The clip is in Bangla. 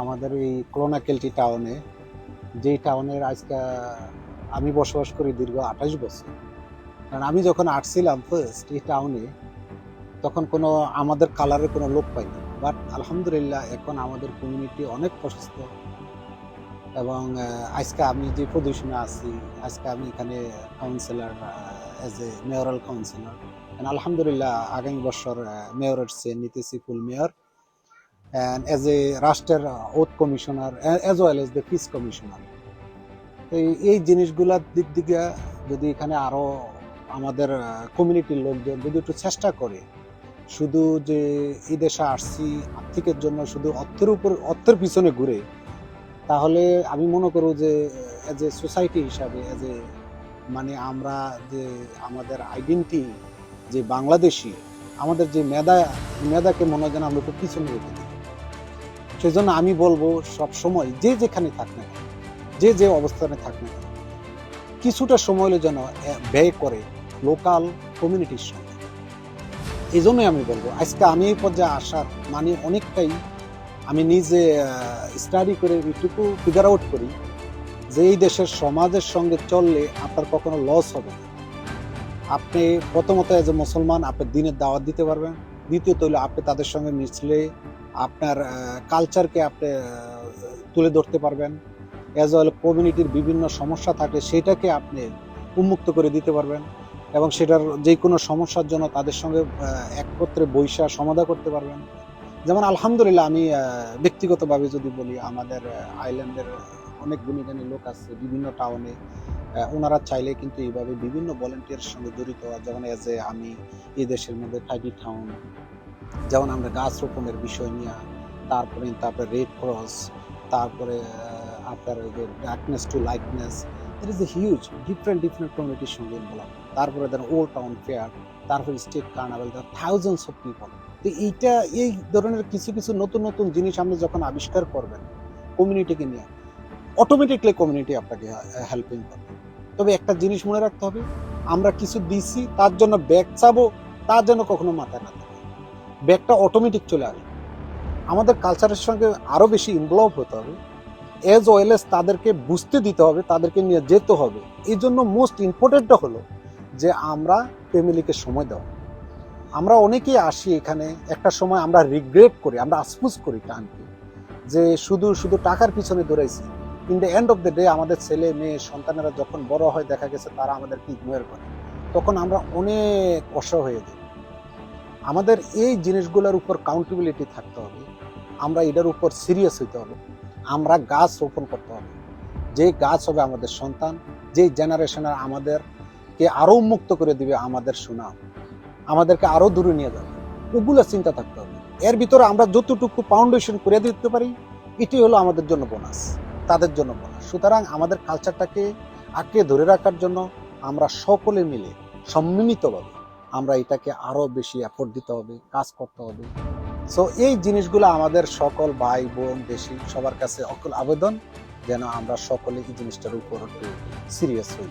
আমাদের এই ক্লোনাকেলটি টাউনে, যেই টাউনের আজকে আমি বসবাস করি দীর্ঘ 28 বছর। কারণ আমি যখন আসছিলাম ফার্স্ট এই টাউনে, তখন কোনো আমাদের কালারের কোনো লোক পাইনি। বাট আলহামদুলিল্লাহ এখন আমাদের কমিউনিটি অনেক প্রশস্ত এবং আজকে আমি যে পজিশনে আছি, আজকে আমি এখানে councillor as a mayoral councillor. আলহামদুলিল্লাহ আগামী বছর মেয়রের চেয়ে নিতেছি ফুল মেয়র and as a রাষ্ট্রের oath commissioner as well as the piece commissioner. তো এই জিনিসগুলোর দিক থেকে যদি এখানে আরো আমাদের কমিউনিটির লোকজন যদি একটু চেষ্টা করে, শুধু যে এই দেশে আসছি আর্থিকের জন্য শুধু অর্থের পিছনে ঘুরে, তাহলে আমি মনে করব যে এজ এ সোসাইটি হিসাবে মানে আমরা যে আমাদের আইডেন্টি যে বাংলাদেশি, আমাদের যে মেধাকে মনে হয় যেন আমরা একটু পিছনে রেখে দিই। সেই জন্য আমি বলবো সব সময় যে যেখানে থাক না কেন, যে অবস্থানে থাক না কেন, কিছুটা সময় হলে যেন ব্যয় করে লোকাল কমিউনিটির সঙ্গে। এই জন্যই আমি বলবো আজকে আমি এই পর্যায়ে আসার মানে অনেকটাই আমি নিজে স্টাডি করে এইটুকু ফিগার আউট করি যে এই দেশের সমাজের সঙ্গে চললে আপনার কখনো লস হবে না। আপনি প্রথমত এজ এ মুসলমান আপনি দিনের দাওয়াত দিতে পারবেন, দ্বিতীয়ত হলো আপনি তাদের সঙ্গে মিশলে আপনার কালচারকে আপনি তুলে ধরতে পারবেন, এজ ওয়েল কমিউনিটির বিভিন্ন সমস্যা থাকলে সেটাকে আপনি উন্মুক্ত করে দিতে পারবেন এবং সেটার যে কোনো সমস্যার জন্য তাদের সঙ্গে একত্রে বৈশা সমাধান করতে পারবেন। যেমন আলহামদুলিল্লাহ আমি ব্যক্তিগতভাবে যদি বলি, আমাদের আইল্যান্ডের অনেক গুণীগানী লোক আছে বিভিন্ন টাউনে, ওনারা চাইলে কিন্তু এইভাবে বিভিন্ন ভলেন্টিয়ারের সঙ্গে জড়িত হওয়া। যেমন এজ এ আমি এই দেশের মধ্যে টাইডি টাউন, যেমন আমরা গাছ রোপণের বিষয় নিয়ে, তারপরে আপনার রেড ক্রস, তারপরে আপনার darkness two lightness, it is a huge different কমিউনিটির সঙ্গে ইনভলভ। তারপরে দেন ওল্ড টাউন ফেয়ার, তারপরে স্টেট কার্নাভাল, থাউজেন্ডস অফ পিপল। তো এই ধরনের কিছু নতুন জিনিস আপনি যখন আবিষ্কার করবেন কমিউনিটিকে নিয়ে, অটোমেটিকলি কমিউনিটি আপনাকে হেল্পিং করবে। তবে একটা জিনিস মনে রাখতে হবে, আমরা কিছু দিছি তার জন্য ব্যাক চাবো, তার জন্য কখনো মাথায় না থাকে, ব্যাকটা অটোমেটিক চলে আসবে। আমাদের কালচারের সঙ্গে আরো বেশি ইনভলভ হতে হবে, এজ ওয়েল এজ তাদেরকে বুঝতে দিতে হবে, তাদেরকে নিয়ে যেতে হবে। এই জন্য মোস্ট ইম্পর্টেন্টটা হলো যে আমরা ফ্যামিলিকে সময় দেওয়া। আমরা অনেকেই আসি এখানে, একটা সময় আমরা রিগ্রেট করি, আমরা আফসোস করি টানকে, যে শুধু টাকার পিছনে দৌড়াইছি। In the end of the day আমাদের ছেলে মেয়ে সন্তানেরা যখন বড় হয় দেখা গেছে তারা আমাদেরকে ইগনোর করে, তখন আমরা অনেক অসহায় হয়ে যাই। আমাদের এই জিনিসগুলোর উপর কাউন্টেবিলিটি থাকতে হবে, আমরা এটার উপর সিরিয়াস হইতে হবে। আমরা গাছ রোপণ করতে হবে, যে গাছ হবে আমাদের সন্তান, যে জেনারেশনের আমাদেরকে আরো উন্মুক্ত করে দিবে আমাদের সুনাম, আমাদেরকে আরো দূরে নিয়ে যাবে, ওগুলো চিন্তা থাকতে হবে। এর ভিতরে আমরা যতটুকু ফাউন্ডেশন করে দিতে পারি এটি হলো আমাদের জন্য বোনাস, তাদের জন্য বোনাস। সুতরাং আমাদের কালচারটাকে আঁকড়ে ধরে রাখার জন্য আমরা সকলে মিলে সম্মিলিতভাবে আমরা এটাকে আরো বেশি এফোর্ট দিতে হবে, কাজ করতে হবে। সো এই জিনিসগুলো আমাদের সকল ভাই বোন দেশি সবার কাছে অকল আবেদন, যেন আমরা সকলে এই জিনিসটার উপর একটু সিরিয়াস হই।